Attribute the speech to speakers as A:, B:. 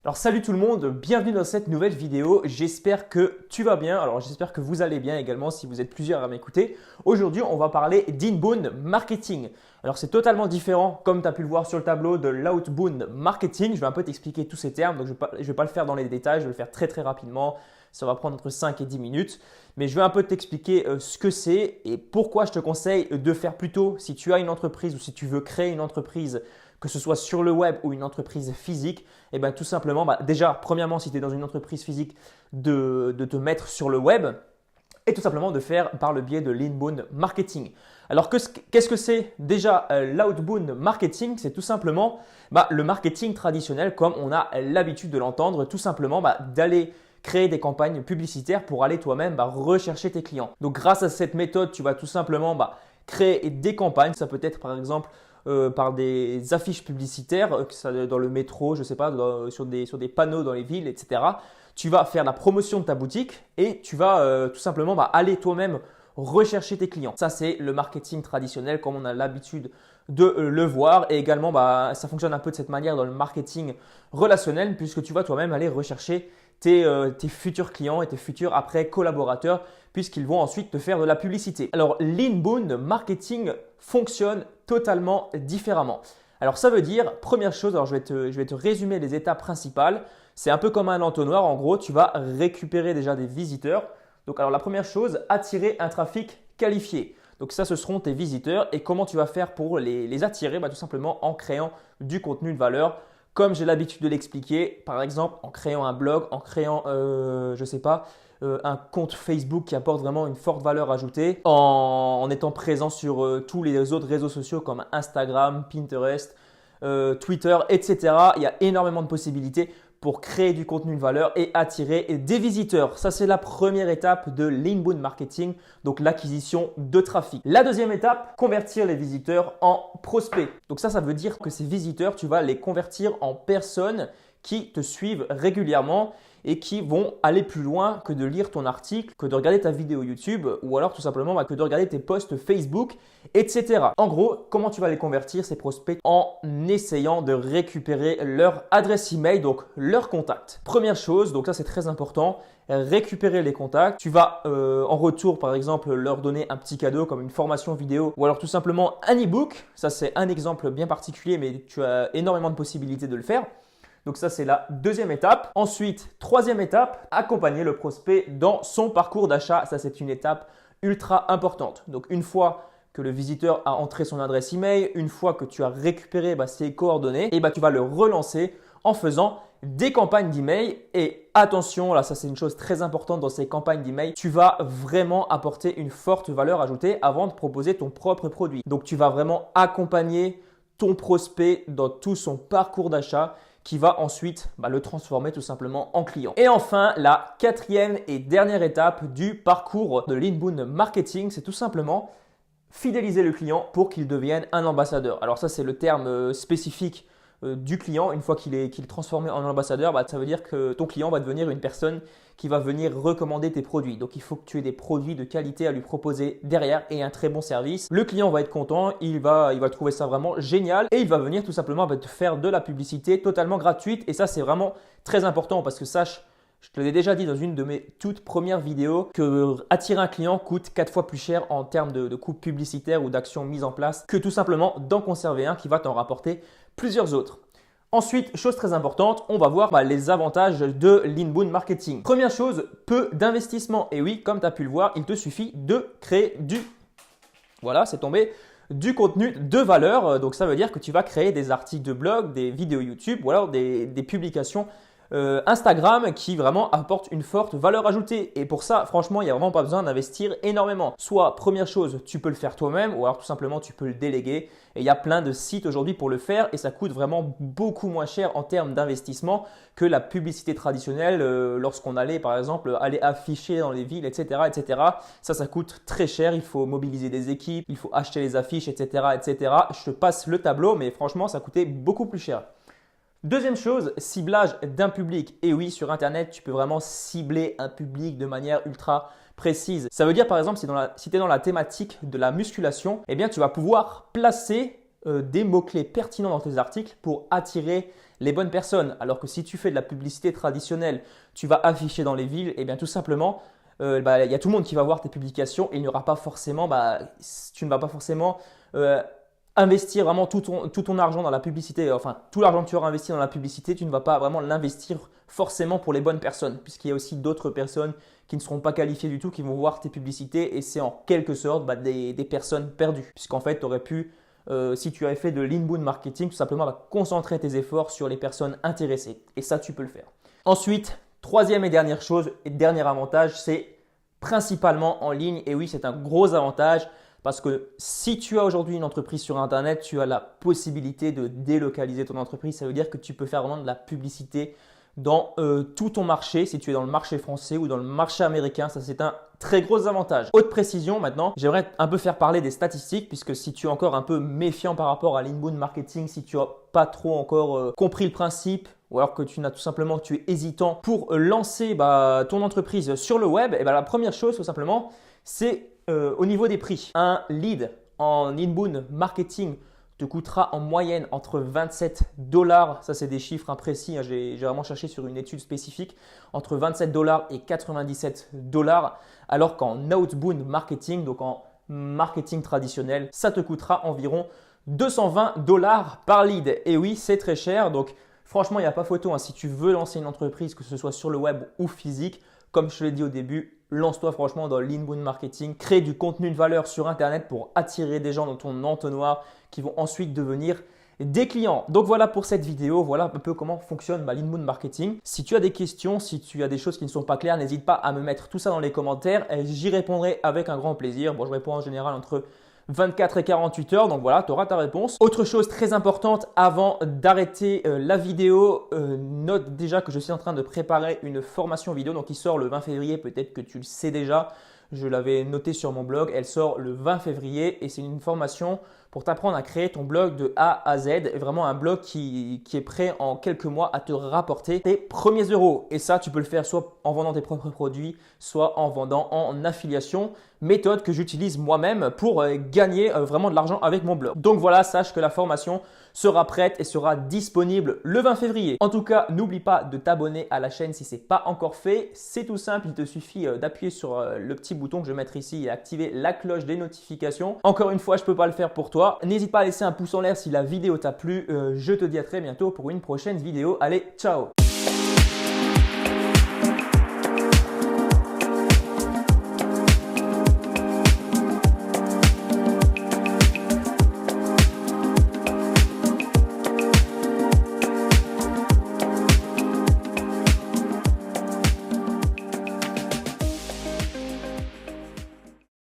A: Alors salut tout le monde, bienvenue dans cette nouvelle vidéo, j'espère que tu vas bien, alors j'espère que vous allez bien également si vous êtes plusieurs à m'écouter. Aujourd'hui on va parler d'inbound marketing. Alors c'est totalement différent comme tu as pu le voir sur le tableau de l'outbound marketing. Je vais un peu t'expliquer tous ces termes, donc je ne vais pas le faire dans les détails, je vais le faire très rapidement. Ça va prendre entre 5 et 10 minutes, mais je vais un peu t'expliquer ce que c'est et pourquoi je te conseille de faire plutôt si tu as une entreprise ou si tu veux créer une entreprise, que ce soit sur le web ou une entreprise physique, et bien tout simplement, déjà, premièrement, si tu es dans une entreprise physique, de te mettre sur le web et tout simplement de faire par le biais de l'inbound marketing. Alors, qu'est-ce que c'est déjà l'outbound marketing? C'est tout simplement le marketing traditionnel comme on a l'habitude de l'entendre, tout simplement d'aller créer des campagnes publicitaires pour aller toi-même rechercher tes clients. Donc, grâce à cette méthode, tu vas tout simplement créer des campagnes. Ça peut être par exemple par des affiches publicitaires dans le métro, je ne sais pas, sur des panneaux dans les villes, etc. Tu vas faire la promotion de ta boutique et tu vas tout simplement aller toi-même rechercher tes clients. Ça, c'est le marketing traditionnel comme on a l'habitude de le voir. Et également, ça fonctionne un peu de cette manière dans le marketing relationnel puisque tu vas toi-même aller rechercher tes futurs clients et tes futurs après collaborateurs puisqu'ils vont ensuite te faire de la publicité. Alors, l'inbound marketing fonctionne totalement différemment. Alors, ça veut dire, première chose, alors je vais te résumer les étapes principales. C'est un peu comme un entonnoir. En gros, tu vas récupérer déjà des visiteurs. Donc, alors la première chose, attirer un trafic qualifié. Donc ça, ce seront tes visiteurs. Et comment tu vas faire pour les attirer? Tout simplement en créant du contenu de valeur. Comme j'ai l'habitude de l'expliquer, par exemple en créant un blog, en créant, je ne sais pas, un compte Facebook qui apporte vraiment une forte valeur ajoutée, en étant présent sur tous les autres réseaux sociaux comme Instagram, Pinterest, Twitter, etc. Il y a énormément de possibilités pour créer du contenu de valeur et attirer des visiteurs. Ça, c'est la première étape de l'inbound marketing, donc l'acquisition de trafic. La deuxième étape, convertir les visiteurs en prospects. Donc ça veut dire que ces visiteurs, tu vas les convertir en personnes qui te suivent régulièrement et qui vont aller plus loin que de lire ton article, que de regarder ta vidéo YouTube ou alors tout simplement que de regarder tes posts Facebook, etc. En gros, comment tu vas les convertir, ces prospects, en essayant de récupérer leur adresse email, donc leur contact. Première chose, donc ça c'est très important, récupérer les contacts. Tu vas en retour par exemple leur donner un petit cadeau comme une formation vidéo ou alors tout simplement un e-book. Ça c'est un exemple bien particulier mais tu as énormément de possibilités de le faire. Donc ça, c'est la deuxième étape. Ensuite, troisième étape, accompagner le prospect dans son parcours d'achat. Ça, c'est une étape ultra importante. Donc une fois que le visiteur a entré son adresse email, une fois que tu as récupéré ses coordonnées, et tu vas le relancer en faisant des campagnes d'email. Et attention, là, ça c'est une chose très importante dans ces campagnes d'email, tu vas vraiment apporter une forte valeur ajoutée avant de proposer ton propre produit. Donc tu vas vraiment accompagner ton prospect dans tout son parcours d'achat qui va ensuite le transformer tout simplement en client. Et enfin, la quatrième et dernière étape du parcours de l'inbound marketing, c'est tout simplement fidéliser le client pour qu'il devienne un ambassadeur. Alors ça, c'est le terme spécifique du client. Une fois qu'il est transformé en ambassadeur, ça veut dire que ton client va devenir une personne qui va venir recommander tes produits. Donc, il faut que tu aies des produits de qualité à lui proposer derrière et un très bon service. Le client va être content, il va trouver ça vraiment génial et il va venir tout simplement te faire de la publicité totalement gratuite. Et ça, c'est vraiment très important parce que sache, je te l'ai déjà dit dans une de mes toutes premières vidéos, que attirer un client coûte 4 fois plus cher en termes de coûts publicitaires ou d'actions mises en place que tout simplement d'en conserver un qui va t'en rapporter plusieurs autres. Ensuite, chose très importante, on va voir les avantages de l'inbound marketing. Première chose, peu d'investissement. Et oui, comme tu as pu le voir, il te suffit de créer voilà, c'est tombé, du contenu de valeur. Donc ça veut dire que tu vas créer des articles de blog, des vidéos YouTube ou alors des publications Instagram qui vraiment apporte une forte valeur ajoutée. Et pour ça, franchement, il n'y a vraiment pas besoin d'investir énormément. Soit, première chose, tu peux le faire toi-même ou alors tout simplement, tu peux le déléguer. Et il y a plein de sites aujourd'hui pour le faire et ça coûte vraiment beaucoup moins cher en termes d'investissement que la publicité traditionnelle lorsqu'on allait, par exemple, aller afficher dans les villes, etc., etc. Ça coûte très cher. Il faut mobiliser des équipes, il faut acheter les affiches, etc., etc. Je te passe le tableau, mais franchement, ça coûtait beaucoup plus cher. Deuxième chose, ciblage d'un public. Et oui, sur Internet, tu peux vraiment cibler un public de manière ultra précise. Ça veut dire par exemple, si tu es dans la thématique de la musculation, eh bien, tu vas pouvoir placer des mots-clés pertinents dans tes articles pour attirer les bonnes personnes. Alors que si tu fais de la publicité traditionnelle, tu vas afficher dans les villes, et bien tout simplement, il y a tout le monde qui va voir tes publications et il n'y aura pas forcément, tu ne vas pas forcément investir vraiment tout ton argent dans la publicité. Enfin, tout l'argent que tu auras investi dans la publicité, tu ne vas pas vraiment l'investir forcément pour les bonnes personnes, puisqu'il y a aussi d'autres personnes qui ne seront pas qualifiées du tout, qui vont voir tes publicités et c'est en quelque sorte des personnes perdues. Puisqu'en fait, tu aurais pu, si tu avais fait de l'inbound marketing, tout simplement concentrer tes efforts sur les personnes intéressées. Et ça, tu peux le faire. Ensuite, troisième et dernière chose, et dernier avantage, c'est principalement en ligne. Et oui, c'est un gros avantage parce que si tu as aujourd'hui une entreprise sur Internet, tu as la possibilité de délocaliser ton entreprise. Ça veut dire que tu peux faire vraiment de la publicité dans tout ton marché, si tu es dans le marché français ou dans le marché américain. Ça, c'est un très gros avantage. Haute précision maintenant, j'aimerais un peu faire parler des statistiques puisque si tu es encore un peu méfiant par rapport à l'inbound marketing, si tu n'as pas trop encore compris le principe, ou alors que tu es hésitant pour lancer ton entreprise sur le web, et la première chose tout simplement, c'est au niveau des prix. Un lead en inbound marketing te coûtera en moyenne entre 27 $, ça c'est des chiffres imprécis, hein, j'ai vraiment cherché sur une étude spécifique, entre 27 $ et 97 $, alors qu'en outbound marketing, donc en marketing traditionnel, ça te coûtera environ 220 $ par lead. Et oui, c'est très cher, donc franchement, il n'y a pas photo, hein. Si tu veux lancer une entreprise, que ce soit sur le web ou physique, comme je te l'ai dit au début, lance-toi franchement dans l'inbound marketing. Crée du contenu de valeur sur Internet pour attirer des gens dans ton entonnoir qui vont ensuite devenir des clients. Donc voilà pour cette vidéo, voilà un peu comment fonctionne l'inbound marketing. Si tu as des questions, si tu as des choses qui ne sont pas claires, n'hésite pas à me mettre tout ça dans les commentaires et j'y répondrai avec un grand plaisir. Bon, je réponds en général entre 24 et 48 heures, donc voilà, tu auras ta réponse. Autre chose très importante avant d'arrêter la vidéo, note déjà que je suis en train de préparer une formation vidéo donc qui sort le 20 février, peut-être que tu le sais déjà. Je l'avais noté sur mon blog, elle sort le 20 février et c'est une formation pour t'apprendre à créer ton blog de A à Z. Et vraiment un blog qui est prêt en quelques mois à te rapporter tes premiers euros. Et ça, tu peux le faire soit en vendant tes propres produits, soit en vendant en affiliation. Méthode que j'utilise moi-même pour gagner vraiment de l'argent avec mon blog. Donc voilà, sache que la formation sera prête et sera disponible le 20 février. En tout cas, n'oublie pas de t'abonner à la chaîne si ce n'est pas encore fait. C'est tout simple, il te suffit d'appuyer sur le petit bouton que je vais mettre ici et activer la cloche des notifications. Encore une fois, je ne peux pas le faire pour toi. N'hésite pas à laisser un pouce en l'air si la vidéo t'a plu. Je te dis à très bientôt pour une prochaine vidéo. Allez, ciao!